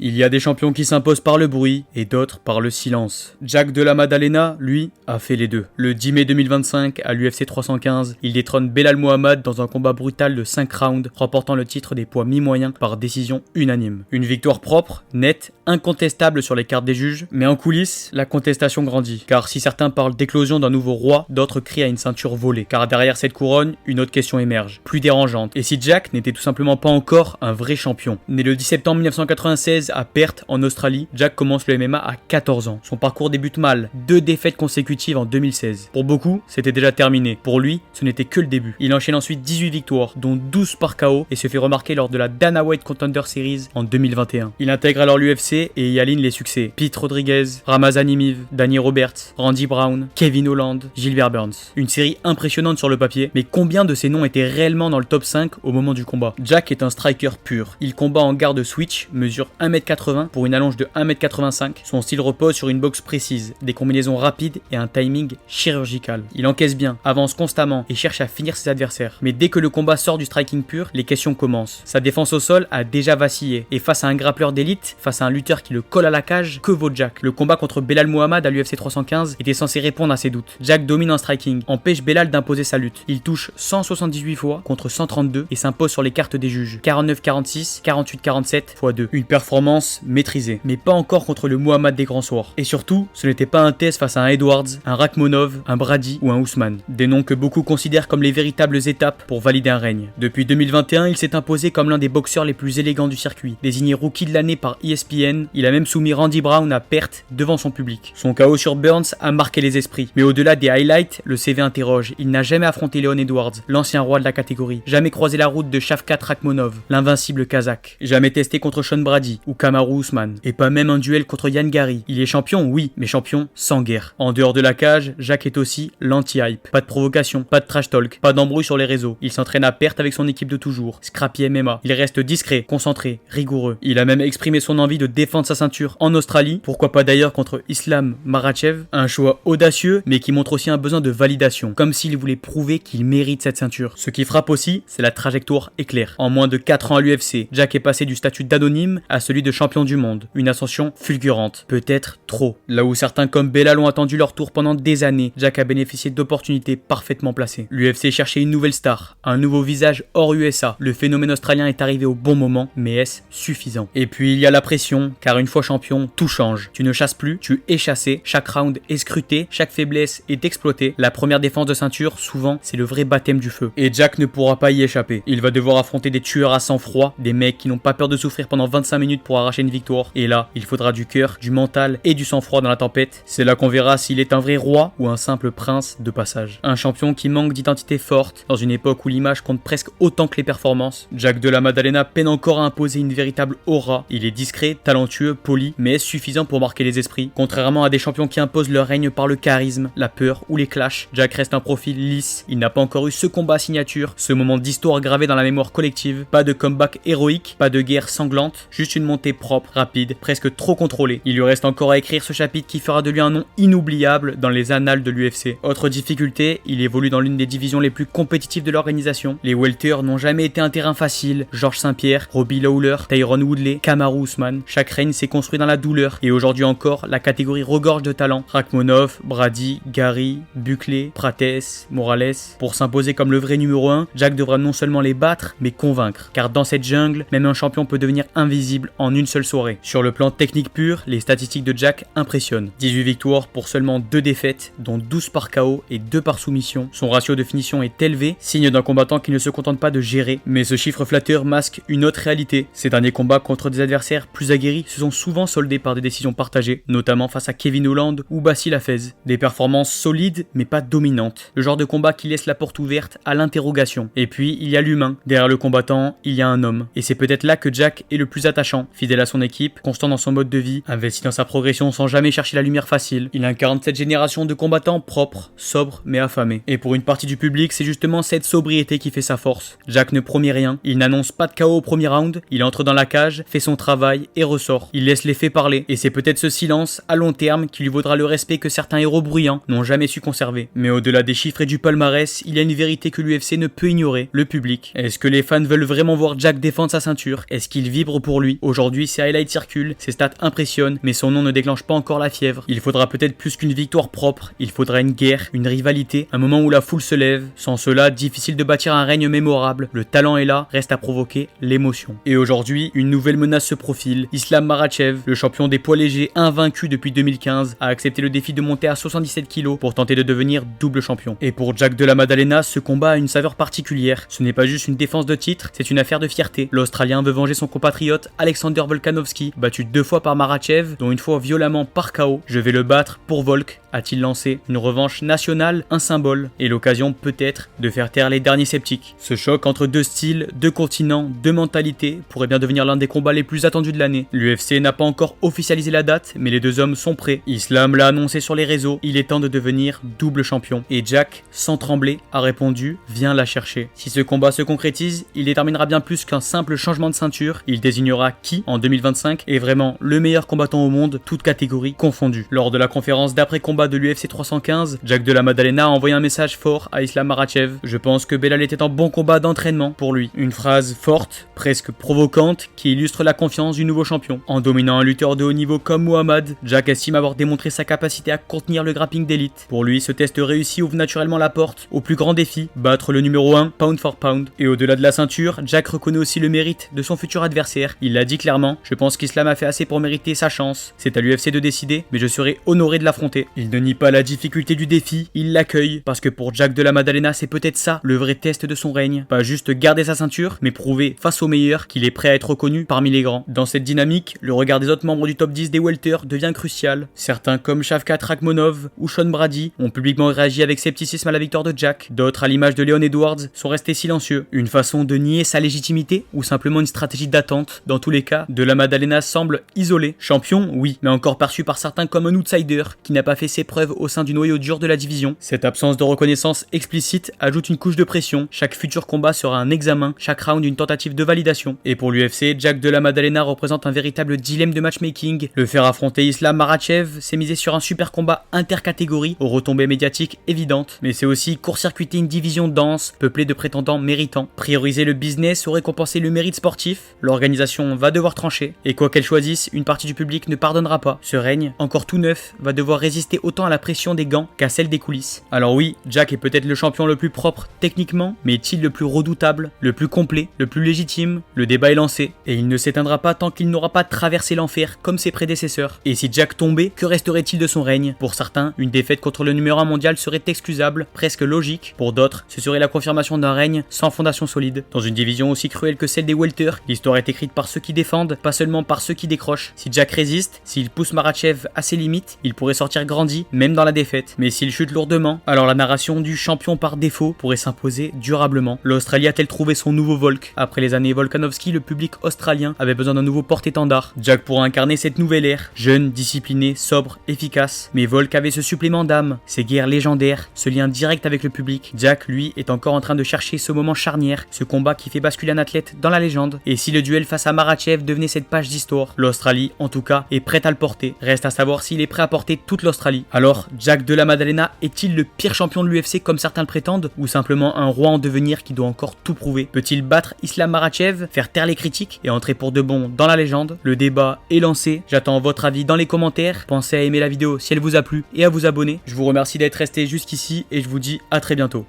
Il y a des champions qui s'imposent par le bruit et d'autres par le silence. Jack de la Maddalena, lui, a fait les deux. Le 10 mai 2025, à l'UFC 315, il détrône Belal Muhammad dans un combat brutal de 5 rounds, remportant le titre des poids mi-moyens par décision unanime. Une victoire propre, nette, incontestable sur les cartes des juges, mais en coulisses, la contestation grandit. Car si certains parlent d'éclosion d'un nouveau roi, d'autres crient à une ceinture volée. Car derrière cette couronne, une autre question émerge, plus dérangeante. Et si Jack n'était tout simplement pas encore un vrai champion? Né le 10 septembre 1996 à Perth, en Australie, Jack commence le MMA à 14 ans. Son parcours débute mal, 2 défaites consécutives en 2016. Pour beaucoup, c'était déjà terminé. Pour lui, ce n'était que le début. Il enchaîne ensuite 18 victoires, dont 12 par KO, et se fait remarquer lors de la Dana White Contender Series en 2021. Il intègre alors l'UFC et y aligne les succès. Pete Rodriguez, Ramazan Imiv, Danny Roberts, Randy Brown, Kevin Holland, Gilbert Burns. Une série impressionnante sur le papier, mais combien de ces noms étaient réellement dans le top 5 au moment du combat? Jack est un striker pur. Il combat en garde switch, mesure 1m80 pour une allonge de 1m85. Son style repose sur une boxe précise, des combinaisons rapides et un timing chirurgical. Il encaisse bien, avance constamment et cherche à finir ses adversaires. Mais dès que le combat sort du striking pur, les questions commencent. Sa défense au sol a déjà vacillé, et face à un grappleur d'élite, face à un lutteur qui le colle à la cage, que vaut Jack? Le combat contre Belal Muhammad à l'UFC 315 était censé répondre à ses doutes. Jack domine en striking, empêche Belal d'imposer sa lutte. Il touche 178 fois contre 132 et s'impose sur les cartes des juges. 49-46, 48-47 x 2. Une performance maîtrisée, mais pas encore contre le Muhammad des grands soirs. Et surtout, ce n'était pas un test face à un Edwards, un Rakhmonov, un Brady ou un Ousmane. Des noms que beaucoup considèrent comme les véritables étapes pour valider un règne. Depuis 2021, il s'est imposé comme l'un des boxeurs les plus élégants du circuit. Désigné rookie de l'année par ESPN, il a même soumis Randy Brown à perte devant son public. Son KO sur Burns a marqué les esprits. Mais au-delà des highlights, le CV interroge. Il n'a jamais affronté Leon Edwards, l'ancien roi de la catégorie. Jamais croisé la route de Shavkat Rakhmonov, l'invincible Kazakh. Jamais testé contre Sean Brady ou Kamaru Usman. Et pas même un duel contre Yann Gary. Il est champion, oui, mais champion sans guerre. En dehors de la cage, Jack est aussi l'anti-hype. Pas de provocation, pas de trash talk, pas d'embrouille sur les réseaux. Il s'entraîne à perte avec son équipe de toujours, Scrappy MMA. Il reste discret, concentré, rigoureux. Il a même exprimé son envie de défendre sa ceinture en Australie, pourquoi pas d'ailleurs contre Islam Makhachev. Un choix audacieux, mais qui montre aussi un besoin de validation, comme s'il voulait prouver qu'il mérite cette ceinture. Ce qui frappe aussi, c'est la trajectoire éclair. En moins de 4 ans à l'UFC, Jack est passé du statut d'anonyme à celui de champion du monde. Une ascension fulgurante, peut-être trop. Là où certains comme Belal ont attendu leur tour pendant des années, Jack a bénéficié d'opportunités parfaitement placées. L'UFC cherchait une nouvelle star, un nouveau visage hors USA. Le phénomène australien est arrivé au bon moment, mais est-ce suffisant? Et puis il y a la pression, car une fois champion, tout change. Tu ne chasses plus, tu es chassé, chaque round est scruté, chaque faiblesse est exploitée. La première défense de ceinture, souvent, c'est le vrai baptême du feu. Et Jack ne pourra pas y échapper. Il va devoir affronter des tueurs à sang-froid, des mecs qui n'ont pas peur de souffrir pendant 25 minutes pour arracher une victoire. Et là, il faudra du cœur, du mental et du sang-froid dans la tempête. C'est là qu'on verra s'il est un vrai roi ou un simple prince de passage. Un champion qui manque d'identité forte, dans une époque où l'image compte presque autant que les performances. Jack de la Maddalena peine encore à imposer une véritable aura. Il est discret, talentueux, poli, mais est-ce suffisant pour marquer les esprits? Contrairement à des champions qui imposent leur règne par le charisme, la peur ou les clashs, Jack reste un profil lisse. Il n'a pas encore eu ce combat à signature, ce moment d'histoire gravé dans la mémoire collective. Pas de comeback héroïque, pas de guerre sanglante, juste une montée propre, rapide, presque trop contrôlée. Il lui reste encore à écrire ce chapitre qui fera de lui un nom inoubliable dans les annales de l'UFC. Autre difficulté, il évolue dans l'une des divisions les plus compétitives de l'organisation. Les welters n'ont jamais été un terrain facile. Georges Saint-Pierre, Robbie Lawler, Tyron Woodley, Kamaru Usman. Chaque règne s'est construit dans la douleur. Et aujourd'hui encore, la catégorie regorge de talents. Rakhmonov, Brady, Gary, Buckley, Prates, Morales. Pour s'imposer comme le vrai numéro 1, Jack devra non seulement les battre, mais convaincre. Car dans cette jungle, même un champion peut devenir invisible en une seule soirée. Sur le plan technique pur, les statistiques de Jack impressionnent. 18 victoires pour seulement 2 défaites, dont 12 par KO et 2 par soumission. Son ratio de finition est élevé, signe d'un combattant qui ne se contente pas de gérer. Mais ce chiffre flatteur masque une autre réalité. Ces derniers combats contre des adversaires plus aguerris se sont souvent soldés par des décisions partagées, notamment face à Kevin Holland ou Bassil Hafez. Des performances solides mais pas dominantes. Le genre de combat qui laisse la porte ouverte à l'interrogation. Et puis il y a l'humain. Derrière le combattant, il y a un homme. Et c'est peut-être là que Jack est le plus attachant. Fidèle à son équipe, constant dans son mode de vie, investi dans sa progression sans jamais chercher la lumière facile. Il incarne cette génération de combattants propres, sobres mais affamés. Et pour une partie du public, c'est justement cette sobriété qui fait sa force. Jack ne promet rien, il n'annonce pas de KO au premier round, il entre dans la cage, fait son travail et ressort. Il laisse les faits parler. Et c'est peut-être ce silence, à long terme, qui lui vaudra le respect que certains héros bruyants n'ont jamais su conserver. Mais au-delà des chiffres et du palmarès, il y a une vérité que l'UFC ne peut ignorer, le public. Est-ce que les fans veulent vraiment voir Jack défendre sa ceinture? Est-ce qu'ils vibrent pour lui? Aujourd'hui, Aujourd'hui, ses highlights circulent, ses stats impressionnent, mais son nom ne déclenche pas encore la fièvre. Il faudra peut-être plus qu'une victoire propre, il faudra une guerre, une rivalité, un moment où la foule se lève. Sans cela, difficile de bâtir un règne mémorable. Le talent est là, reste à provoquer l'émotion. Et aujourd'hui, une nouvelle menace se profile. Islam Makhachev, le champion des poids légers invaincu depuis 2015, a accepté le défi de monter à 77 kg pour tenter de devenir double champion. Et pour Jack de la Maddalena, ce combat a une saveur particulière. Ce n'est pas juste une défense de titre, c'est une affaire de fierté. L'Australien veut venger son compatriote Alexander Volkanovski, battu 2 fois par Makhachev, dont une fois violemment par KO. Je vais le battre pour Volk, a-t-il lancé. Une revanche nationale, un symbole, et l'occasion peut-être de faire taire les derniers sceptiques. Ce choc entre deux styles, deux continents, deux mentalités pourrait bien devenir l'un des combats les plus attendus de l'année. L'UFC n'a pas encore officialisé la date, mais les deux hommes sont prêts. Islam l'a annoncé sur les réseaux, il est temps de devenir double champion. Et Jack, sans trembler, a répondu « Viens la chercher ». Si ce combat se concrétise, il déterminera bien plus qu'un simple changement de ceinture. Il désignera qui, en 2025, est vraiment le meilleur combattant au monde, toutes catégories confondues. Lors de la conférence d'après-combat de l'UFC 315, Jack de la Maddalena a envoyé un message fort à Islam Makhachev. Je pense que Belal était en bon combat d'entraînement pour lui. Une phrase forte, presque provocante, qui illustre la confiance du nouveau champion. En dominant un lutteur de haut niveau comme Muhammad, Jack estime avoir démontré sa capacité à contenir le grappling d'élite. Pour lui, ce test réussi ouvre naturellement la porte au plus grand défi, battre le numéro 1 pound for pound. Et au-delà de la ceinture, Jack reconnaît aussi le mérite de son futur adversaire. Il l'a dit clairement, je pense qu'Islam a fait assez pour mériter sa chance. C'est à l'UFC de décider, mais je serai honoré de l'affronter. Il ne nie pas la difficulté du défi, il l'accueille, parce que pour Jack de la Maddalena, c'est peut-être ça, le vrai test de son règne. Pas juste garder sa ceinture, mais prouver face aux meilleurs qu'il est prêt à être reconnu parmi les grands. Dans cette dynamique, le regard des autres membres du top 10 des welters devient crucial. Certains comme Shavkat Rakhmonov ou Sean Brady ont publiquement réagi avec scepticisme à la victoire de Jack. D'autres, à l'image de Leon Edwards, sont restés silencieux. Une façon de nier sa légitimité ou simplement une stratégie d'attente. Dans tous les cas, de la Maddalena semble isolé. Champion, oui, mais encore perçu par certains comme un outsider qui n'a pas fait ses preuves au sein du noyau dur de la division. Cette absence de reconnaissance explicite ajoute une couche de pression. Chaque futur combat sera un examen, chaque round une tentative de validation. Et pour l'UFC, Jack de la Maddalena représente un véritable dilemme de matchmaking. Le faire affronter Islam Makhachev, c'est miser sur un super combat intercatégorie aux retombées médiatiques évidentes. Mais c'est aussi court-circuiter une division dense, peuplée de prétendants méritants. Prioriser le business ou récompenser le mérite sportif, l'organisation va devoir trancher. Et quoi qu'elle choisisse, une partie du public ne pardonnera pas. Ce règne, encore tout neuf, va devoir résister autant à la pression des gants qu'à celle des coulisses. Alors oui, Jack est peut-être le champion le plus propre techniquement, mais est-il le plus redoutable, le plus complet, le plus légitime? Le débat est lancé, et il ne s'éteindra pas tant qu'il n'aura pas traversé l'enfer comme ses prédécesseurs. Et si Jack tombait, que resterait-il de son règne? Pour certains, une défaite contre le numéro 1 mondial serait excusable, presque logique. Pour d'autres, ce serait la confirmation d'un règne sans fondation solide. Dans une division aussi cruelle que celle des welters, l'histoire est écrite par ceux qui défendent, pas seulement par ceux qui décrochent. Si Jack résiste, s'il pousse Makhachev à ses limites, il pourrait sortir grandi, même dans la défaite. Mais s'il chute lourdement, alors la narration du champion par défaut pourrait s'imposer durablement. L'Australie a-t-elle trouvé son nouveau Volk? Après les années Volkanovski, le public australien avait besoin d'un nouveau porte-étendard. Jack pourra incarner cette nouvelle ère, jeune, discipliné, sobre, efficace. Mais Volk avait ce supplément d'âme, ses guerres légendaires, ce lien direct avec le public. Jack, lui, est encore en train de chercher ce moment charnière, ce combat qui fait basculer un athlète dans la légende. Et si le duel face à Makhachev devenait cette page d'histoire, l'Australie, en tout cas, est prête à le porter. Reste à savoir s'il est prêt à porter toute l'Australie. Alors, Jack de la Maddalena est-il le pire champion de l'UFC comme certains le prétendent, ou simplement un roi en devenir qui doit encore tout prouver? Peut-il battre Islam Makhachev, faire taire les critiques et entrer pour de bon dans la légende? Le débat est lancé, j'attends votre avis dans les commentaires. Pensez à aimer la vidéo si elle vous a plu et à vous abonner. Je vous remercie d'être resté jusqu'ici et je vous dis à très bientôt.